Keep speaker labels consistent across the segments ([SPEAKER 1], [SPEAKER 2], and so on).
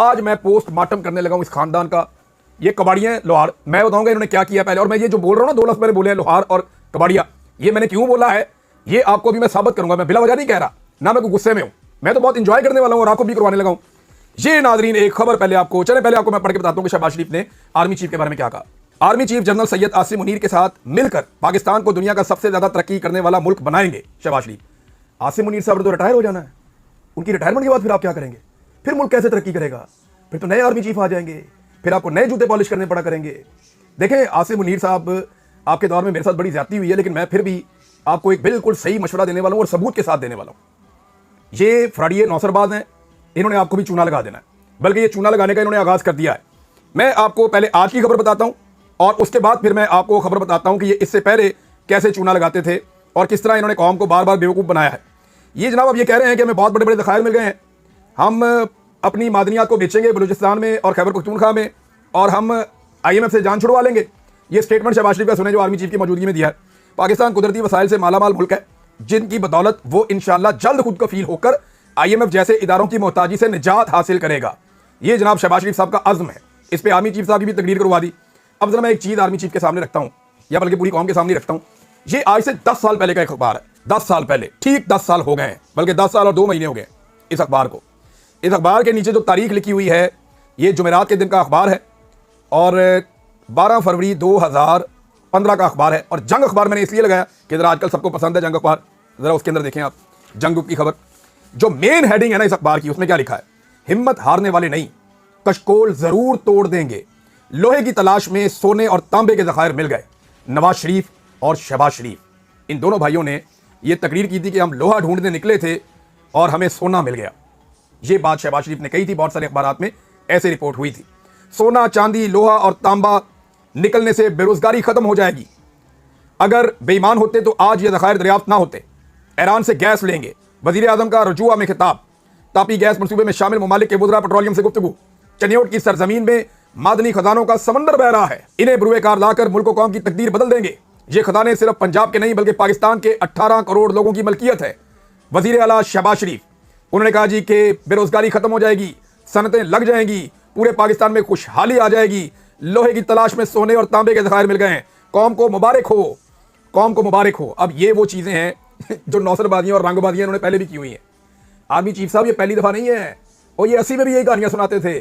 [SPEAKER 1] आज मैं पोस्टमार्टम करने लगा हूं इस खानदान का। ये कबाड़ियां लोहार, मैं बताऊंगा इन्होंने क्या किया पहले। और मैं ये जो बोल रहा हूं ना, 2 लफ्ज़ मैंने बोले हैं लोहार और कबाड़िया, ये मैंने क्यों बोला है ये आपको अभी मैं साबित करूंगा। मैं बिला वजह नहीं कह रहा, ना मैं कोई गुस्से में हूं, मैं तो बहुत इंजॉय करने वाला हूं और आपको भी करवाने लगा हूं। ये नाजरीन एक खबर पहले आपको मैं पढ़ के बताता हूं कि शहबाज शरीफ ने आर्मी चीफ के बारे में क्या कहा। Army chief general Syed Asim Munir के साथ मिलकर पाकिस्तान को दुनिया का सबसे ज्यादा तरक्की करने वाला मुल्क बनाएंगे शहबाज शरीफ। आसिम मुनीर साहब ने तो रिटायर हो जाना है, उनकी रिटायरमेंट के बाद फिर आप क्या करेंगे? फिर मुल्क कैसे तरक्की करेगा? फिर तो नए आर्मी चीफ आ जाएंगे, फिर आपको नए जूते पॉलिश करने पड़ा करेंगे। देखें आसिम मुनीर साहब, आपके दौर में मेरे साथ बड़ी ज्यादती हुई है, लेकिन मैं फिर भी आपको एक बिल्कुल सही मशवरा देने वाला हूं और सबूत के साथ देने वाला हूं। ये फ्राडिये नौसरबाज हैं, इन्होंने आपको भी चूना लगा देना है, बल्कि ये चूना लगाने का इन्होंने आगाज कर दिया है। मैं आपको पहले आज की खबर बताता हूं और उसके बाद फिर मैं आपको खबर बताता हूं कि ये इससे पहले कैसे चूना लगाते थे और किस तरह इन्होंने कौम को बार बार बेवकूफ बनाया है। ये जनाब अब ये कह रहे हैं कि हमें बहुत बड़े बड़े ज़खायर मिल गए हैं, हम अपनी मादनियात को बेचेंगे बलूचिस्तान में और खैबर पख्तूनख्वा में, और हम IMF से जान छुड़वा लेंगे। ये स्टेटमेंट शहबाज शरीफ का सुने जो आर्मी चीफ की मौजूदगी में दिया है। पाकिस्तान कुदरती वसाइल से मालामाल मुल्क है, जिनकी बदौलत वो इंशाल्लाह जल्द खुद कफील होकर IMF जैसे इदारों की मोहताजी से निजात हासिल करेगा। ये जनाब शहबाज शरीफ साहब का अज़्म है। इस पर आर्मी चीफ साहब की भी तकरीर करवा दी। अब जरा मैं एक चीज़ आर्मी चीफ के सामने रखता हूँ, या बल्कि पूरी कौम के सामने रखता हूँ। ये आज से 10 साल पहले का एक अखबार है, 10 साल पहले, ठीक 10 साल हो गए हैं, बल्कि 10 साल और 2 महीने हो गए इस अखबार को। इस अखबार के नीचे जो तारीख लिखी हुई है, ये जुमेरात के दिन का अखबार है और 12 फरवरी 2015 का अखबार है। और जंग अखबार मैंने इसलिए लगाया कि जरा आजकल सबको पसंद है जंग अखबार, जरा उसके अंदर देखें आप जंग की खबर। जो मेन हेडिंग है ना इस अखबार की, उसमें क्या लिखा है? हिम्मत हारने वाले नहीं, कशकोल जरूर तोड़ देंगे, लोहे की तलाश में सोने और तांबे के ज़खायर मिल गए। नवाज शरीफ और शहबाज शरीफ, इन दोनों भाइयों ने यह तकरीर की थी कि हम लोहा ढूंढने निकले थे और हमें सोना मिल गया। यह बात शहबाज शरीफ ने कही थी, बहुत सारे अखबारात में ऐसे रिपोर्ट हुई थी। सोना, चांदी, लोहा और तांबा निकलने से बेरोजगारी खत्म हो जाएगी। अगर बेईमान होते तो आज ये ज़खायर दरियाफ्त ना होते। ईरान से गैस लेंगे, वजीर आजम का रजुआ में खिताब। तापी गैस मनसूबे में शामिल ममालिक के वज़रा पेट्रोलियम से गुफ्तगू। चनियोट की सरजमीन में मादनी खजानों का समंदर बह रहा है, इन्हें बुरुए कार लाकर मुल्क व कौम की तकदीर बदल देंगे। ये खजाने सिर्फ पंजाब के नहीं बल्कि पाकिस्तान के 18 करोड़ लोगों की मलकियत है। वजीर आला शहबाज शरीफ, उन्होंने कहा जी कि बेरोजगारी खत्म हो जाएगी, सनतें लग जाएंगी, पूरे पाकिस्तान में खुशहाली आ जाएगी, लोहे की तलाश में सोने और तांबे के ज़खायर मिल गए हैं, कौम को मुबारक हो, कौम को मुबारक हो। अब ये वो चीज़ें हैं जो नौसरबाजियाँ और रंगबाजियाँ इन्होंने पहले भी की हुई हैं। आर्मी चीफ साहब ये पहली दफ़ा नहीं है, और ये 80 में भी यही कहानियाँ सुनाते थे,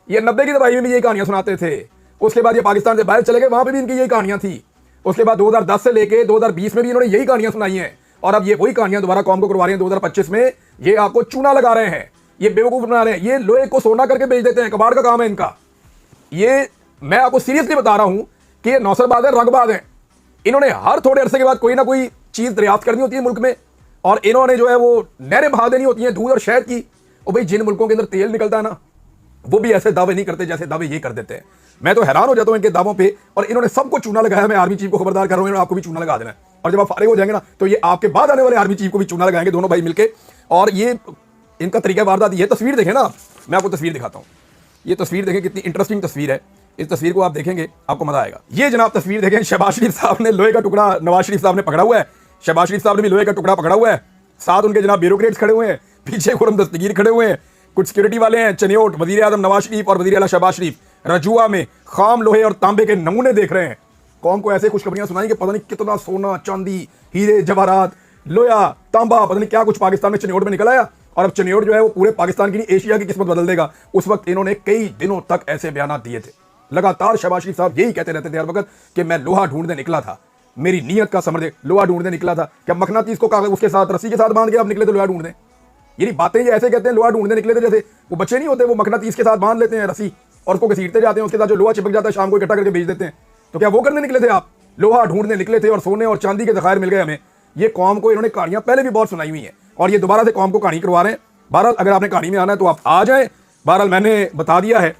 [SPEAKER 1] ये 90 की दवाई में भी यही कहानियाँ सुनाते थे। उसके बाद ये पाकिस्तान से बाहर चले गए, वहाँ पे भी इनकी यही कहानियाँ थी। उसके बाद 2010 से लेके 2020 में भी इन्होंने यही कहानियाँ सुनाई हैं, और अब ये वही कहानियाँ दोबारा कौम को करवा रहे हैं 2025 में। ये आपको चूना लगा रहे हैं, ये बेवकूफ़ बना रहे हैं, ये लोहे को सोना करके बेच देते हैं, कबाड़ का काम है इनका। ये मैं आपको सीरियसली बता रहा हूँ कि ये नौसरबाज है, रंगबाज हैं। इन्होंने हर थोड़े अरसे के बाद कोई ना कोई चीज़ दरियाफ्त करनी होती है मुल्क में, और इन्होंने जो है वो नहरें बहा देनी होती हैं दूध और शहद की। और भाई जिन मुल्कों के अंदर तेल निकलता है ना, वो भी ऐसे दावे नहीं करते जैसे दावे ये कर देते हैं। मैं तो हैरान हो जाता हूँ इनके दावों पे, और इन्होंने सबको चूना लगाया। मैं आर्मी चीफ को खबरदार कर रहा हूँ, आपको भी चूना लगा देना है। और जब आप फारिग हो जाएंगे ना, तो ये आपके बाद आने वाले आर्मी चीफ को भी चूना लगाएंगे, दोनों भाई मिलके। और ये इनका तरीका वारदात, ये तस्वीर देखें ना, मैं आपको तस्वीर दिखाता हूँ। ये तस्वीर देखें, कितनी इंटरेस्टिंग तस्वीर है। इस तस्वीर को आप देखेंगे आपको मजा आएगा। ये जनाब तस्वीर देखें, शहबाज शरीफ साहब ने लोहे का टुकड़ा नवाज शरीफ साहब ने पकड़ा हुआ है। शहबाज शरीफ साहब ने भी लोहे का टुकड़ा पकड़ा हुआ है, साथ उनके जनाब ब्यूरोक्रेट्स खड़े हुए हैं, पीछे खुरम दस्तगीर खड़े हुए हैं, कुछ सिक्योरिटी वाले हैं। चनियोट वजीर आजम नवाज शरीफ और वजीर आला शहबाज शरीफ रजुआ में खाम लोहे और तांबे के नमूने देख रहे हैं। कौम को ऐसे खुशखबरियां सुनाई कि पता नहीं कितना सोना, चांदी, हीरे जवाहरात, लोहा, तांबा, पता नहीं क्या कुछ पाकिस्तान में चनियोट में निकल आया। और अब चनियोट जो है वो पूरे पाकिस्तान की नहीं, एशिया की किस्मत बदल देगा। उस वक्त इन्होंने कई दिनों तक ऐसे बयान दिए थे, लगातार शहबाज शरीफ साहब यही कहते रहते थे हर वक्त कि मैं लोहा ढूंढने निकला था, मेरी नीयत का समझ दे, लोहा ढूंढने निकला था। क्या मखनातीस को कागज उसके साथ रस्सी के साथ बांध के आप निकले थे लोहा ढूंढने? ये बातें ये ऐसे कहते हैं लोहा ढूंढने निकले थे, जैसे वो बच्चे नहीं होते, वो मखनातीस के साथ बांध लेते हैं रस्सी और उसको घसीटते जाते हैं, उसके साथ जो लोहा चिपक जाता है शाम को इकट्ठा करके बेच देते हैं। तो क्या वो करने निकले थे आप? लोहा ढूंढने निकले थे और सोने और चांदी के ज़खायर मिल गए हमें। ये कौम को इन्होंने कहानियां पहले भी बहुत सुनाई हुई हैं, और ये दोबारा से कौम को कहानी करवा रहे हैं। बहरहाल अगर आपने कहानी में आना है तो आप आ जाएं। बहरहाल मैंने बता दिया है।